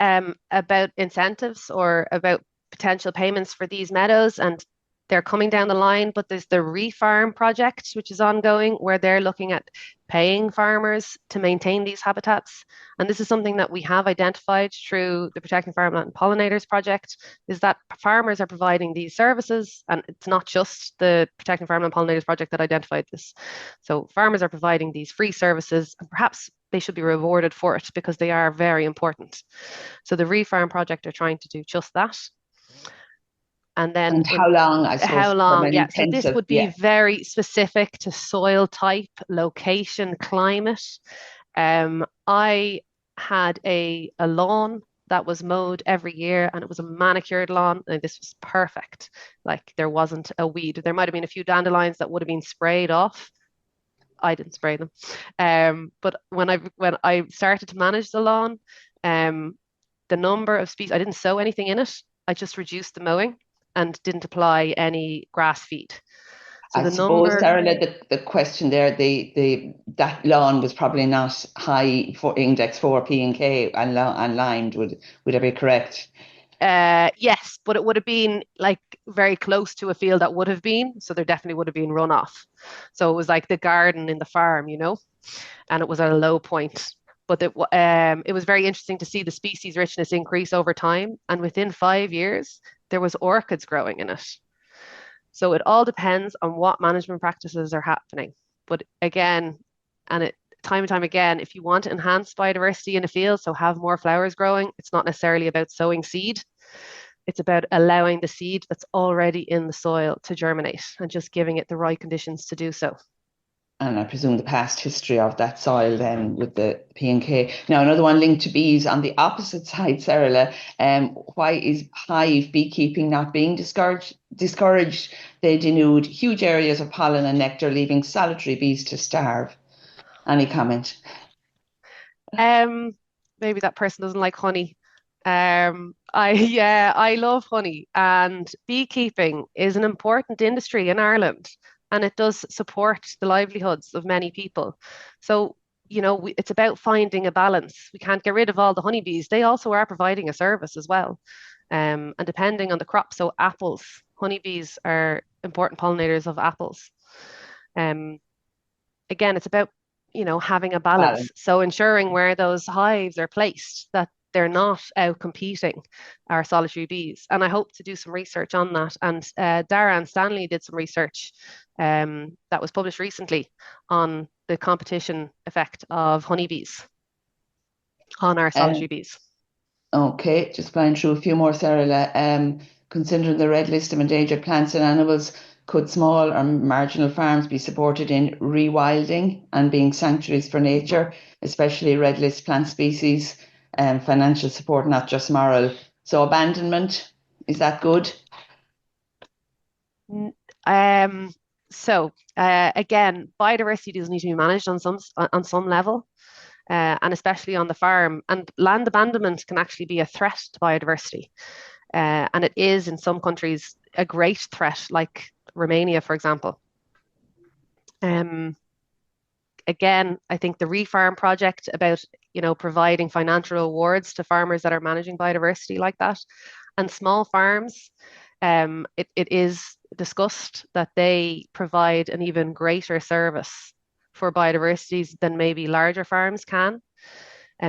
about incentives or about potential payments for these meadows, and they're coming down the line, but there's the Refarm project, which is ongoing, where they're looking at paying farmers to maintain these habitats. And this is something that we have identified through the Protecting Farmland Pollinators project, is that farmers are providing these services, and it's not just the Protecting Farmland Pollinators project that identified this. So farmers are providing these free services, and perhaps they should be rewarded for it because they are very important. So the Refarm project are trying to do just that. And then how long, I suppose? How long, yeah. So this would be very specific to soil type, location, climate. I had a lawn that was mowed every year, and it was a manicured lawn, and this was perfect. Like, there wasn't a weed. There might have been a few dandelions that would have been sprayed off. I didn't spray them. But when I started to manage the lawn, the number of species, I didn't sow anything in it. I just reduced the mowing and didn't apply any grass feed. So I suppose, Saorla, the question there, that lawn was probably not high for index 4 P&K and lined. Would I be correct? Yes, but it would have been like very close to a field that would have been, so there definitely would have been runoff. So it was like the garden in the farm, and it was at a low point. But it was very interesting to see the species richness increase over time, and within 5 years, there was orchids growing in it. So it all depends on what management practices are happening. But again, time and time again, if you want to enhance biodiversity in a field, so have more flowers growing, it's not necessarily about sowing seed. It's about allowing the seed that's already in the soil to germinate and just giving it the right conditions to do so. And I presume the past history of that soil then with the P&K. Now, another one linked to bees on the opposite side, Saorla. Why is hive beekeeping not being discouraged? They denude huge areas of pollen and nectar, leaving solitary bees to starve. Any comment? Maybe that person doesn't like honey. I love honey, and beekeeping is an important industry in Ireland, and it does support the livelihoods of many people. So it's about finding a balance. We can't get rid of all the honeybees. They also are providing a service as well. And depending on the crop, so apples, honeybees are important pollinators of apples. Again, it's about, having a balance. So ensuring where those hives are placed, that they're not out competing our solitary bees. And I hope to do some research on that. And Dara and Stanley did some research that was published recently on the competition effect of honeybees on our solitary bees. Okay, just flying through a few more, Saorla. Considering the red list of endangered plants and animals, could small or marginal farms be supported in rewilding and being sanctuaries for nature, especially red list plant species, and financial support, not just moral? So abandonment, is that good? Again, biodiversity does need to be managed on some level. And especially on the farm. And land abandonment can actually be a threat to biodiversity. And it is in some countries a great threat, like Romania, for example. Again, I think the Refarm project about, providing financial rewards to farmers that are managing biodiversity like that, and small farms, it is discussed that they provide an even greater service for biodiversities than maybe larger farms can,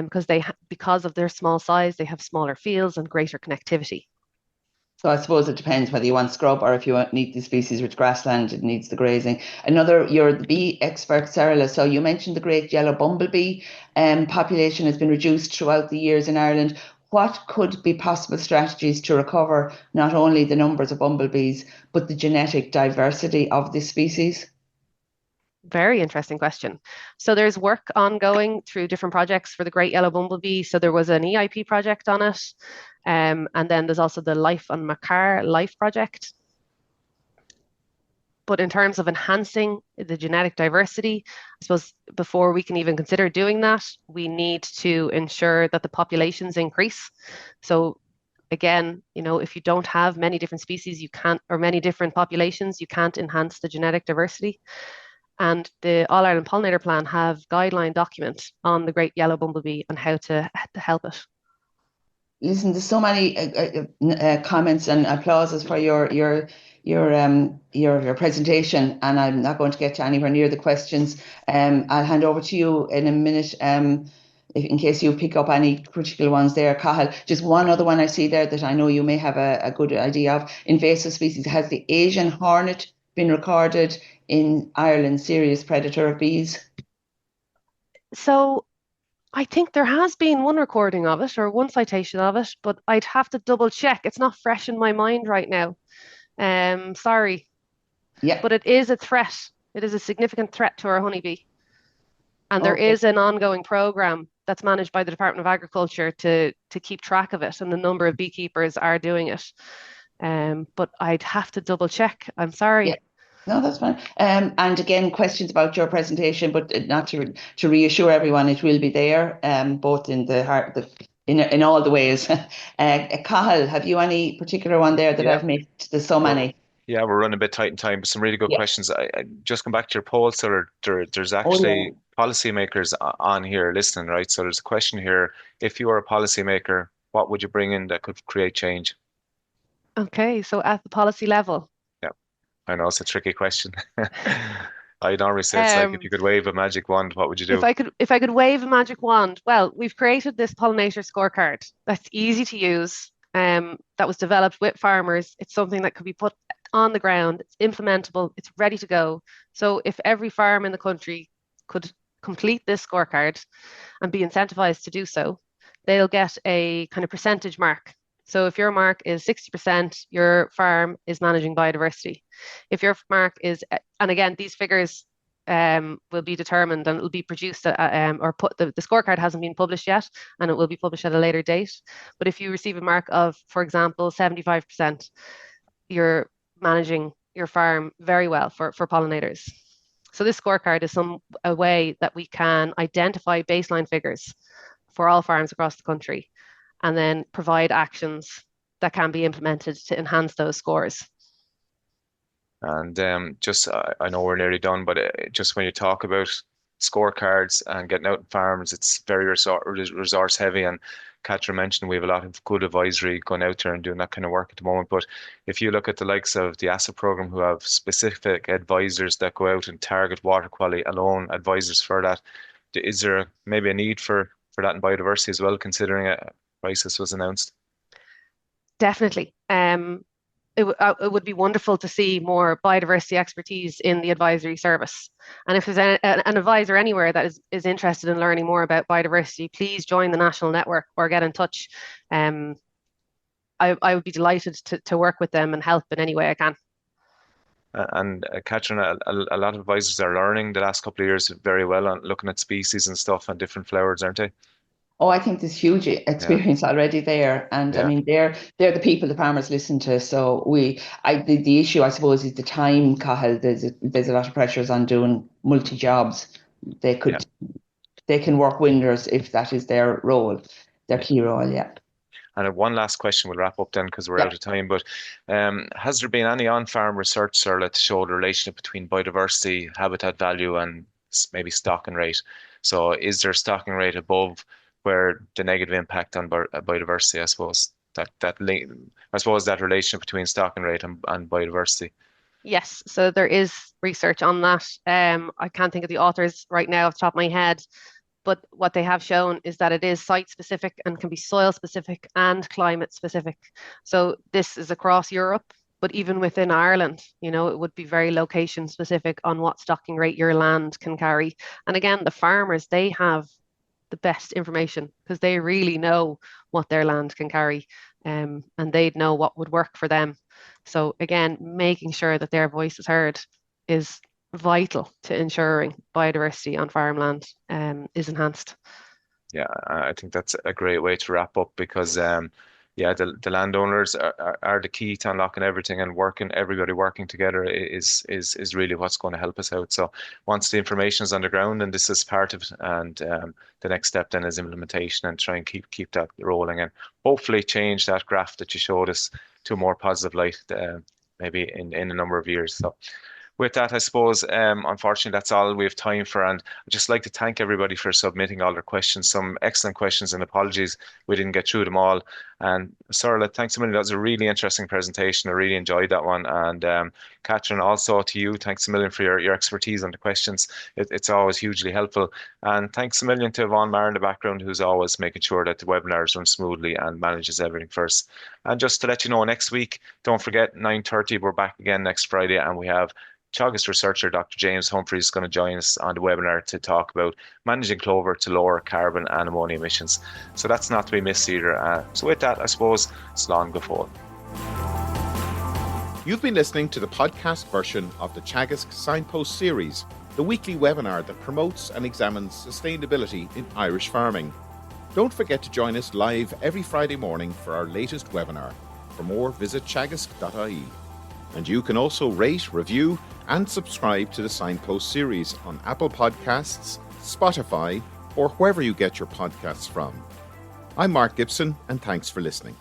because of their small size, they have smaller fields and greater connectivity. So I suppose it depends whether you want scrub or if you need the species rich grassland, it needs the grazing. You're the bee expert, Saorla. So you mentioned the great yellow bumblebee population has been reduced throughout the years in Ireland. What could be possible strategies to recover not only the numbers of bumblebees, but the genetic diversity of this species? Very interesting question. So there's work ongoing through different projects for the great yellow bumblebee. So there was an EIP project on it. And then there's also the Life on Macar Life project. But in terms of enhancing the genetic diversity, I suppose before we can even consider doing that, we need to ensure that the populations increase. So again, if you don't have many different species, or many different populations, you can't enhance the genetic diversity. And the All Ireland Pollinator Plan have guideline document on the great yellow bumblebee and how to help it. Listen, there's so many comments and applauses for your presentation, and I'm not going to get to anywhere near the questions. I'll hand over to you in a minute, in case you pick up any critical ones there, Cathal. Just one other one I see there that I know you may have a good idea of. Invasive species. Has the Asian hornet been recorded in Ireland, serious predator of bees? So I think there has been one recording of it or one citation of it, but I'd have to double check. It's not fresh in my mind right now. Sorry. Yeah. But it is a threat. It is a significant threat to our honeybee. And there is an ongoing program that's managed by the Department of Agriculture to keep track of it, and the number of beekeepers are doing it. But I'd have to double check. I'm sorry. Yeah. No, that's fine. And again, questions about your presentation, but not to reassure everyone, it will be there, both in the heart, in all the ways. Cathal, have you any particular one there that I've missed? There's so many. Yeah, we're running a bit tight in time, but some really good questions. I just come back to your poll. So there's actually policymakers on here listening, right? So there's a question here: if you are a policymaker, what would you bring in that could create change? Okay, so at the policy level. I know it's a tricky question. I normally say it's like if you could wave a magic wand, what would you do? If I could wave a magic wand, well, we've created this pollinator scorecard that's easy to use. That was developed with farmers. It's something that could be put on the ground. It's implementable. It's ready to go. So if every farm in the country could complete this scorecard and be incentivized to do so, they'll get a kind of percentage mark. So if your mark is 60%, your farm is managing biodiversity. If your mark is, and again, these figures will be determined and it will be produced or put, the scorecard hasn't been published yet, and it will be published at a later date. But if you receive a mark of, for example, 75%, you're managing your farm very well for pollinators. So this scorecard is a way that we can identify baseline figures for all farms across the country, and then provide actions that can be implemented to enhance those scores. And just, I know we're nearly done, but just when you talk about scorecards and getting out in farms. It's very resource heavy, and Catherine mentioned we have a lot of good advisory going out there and doing that kind of work at the moment. But if you look at the likes of the ASSET program, who have specific advisors that go out and target water quality alone, advisors for that, is there maybe a need for that in biodiversity as well, considering a crisis was announced? Definitely. It would be wonderful to see more biodiversity expertise in the advisory service. And if there's an advisor anywhere that is interested in learning more about biodiversity, please join the national network or get in touch. I would be delighted to work with them and help in any way I can. And Catherine, a lot of advisors are learning the last couple of years very well on looking at species and stuff and different flowers, aren't they? Oh, I think there's huge experience already there, and I mean they're the people the farmers listen to. So the issue, I suppose, is the time, Cathal. There's a lot of pressures on doing multi jobs. They can work wonders if that is their role, their key role. Yeah. And one last question, we'll wrap up then because we're out of time. But has there been any on-farm research, Saorla, to show the relationship between biodiversity, habitat value, and maybe stocking rate? So is there stocking rate above where the negative impact on biodiversity, I suppose, that relation between stocking rate and biodiversity? Yes, so there is research on that. I can't think of the authors right now off the top of my head, but what they have shown is that it is site specific and can be soil specific and climate specific. So this is across Europe, but even within Ireland, it would be very location specific on what stocking rate your land can carry. And again, the farmers, they have the best information because they really know what their land can carry, and they'd know what would work for them. So again, making sure that their voice is heard is vital to ensuring biodiversity on farmland is enhanced. Yeah, I think that's a great way to wrap up because the landowners are the key to unlocking everything, and everybody working together is really what's going to help us out. So once the information is on the ground, and this is part of it, and the next step then is implementation and try and keep that rolling, and hopefully change that graph that you showed us to a more positive light maybe in a number of years. So with that, I suppose, unfortunately, that's all we have time for. And I'd just like to thank everybody for submitting all their questions. Some excellent questions, and apologies we didn't get through them all. And Saorla, thanks a million. That was a really interesting presentation. I really enjoyed that one. And Catherine, also to you, thanks a million for your expertise on the questions. It's always hugely helpful. And thanks a million to Yvonne Maher in the background, who's always making sure that the webinars run smoothly and manages everything for us. And just to let you know, next week, don't forget, 9:30, we're back again next Friday, and we have Teagasc researcher Dr. James Humphreys is going to join us on the webinar to talk about managing clover to lower carbon and ammonia emissions. So that's not to be missed either. So with that, I suppose, slán go fóill. You've been listening to the podcast version of the Teagasc Signpost Series, the weekly webinar that promotes and examines sustainability in Irish farming. Don't forget to join us live every Friday morning for our latest webinar. For more, visit teagasc.ie. And you can also rate, review, and subscribe to the Signpost Series on Apple Podcasts, Spotify, or wherever you get your podcasts from. I'm Mark Gibson, and thanks for listening.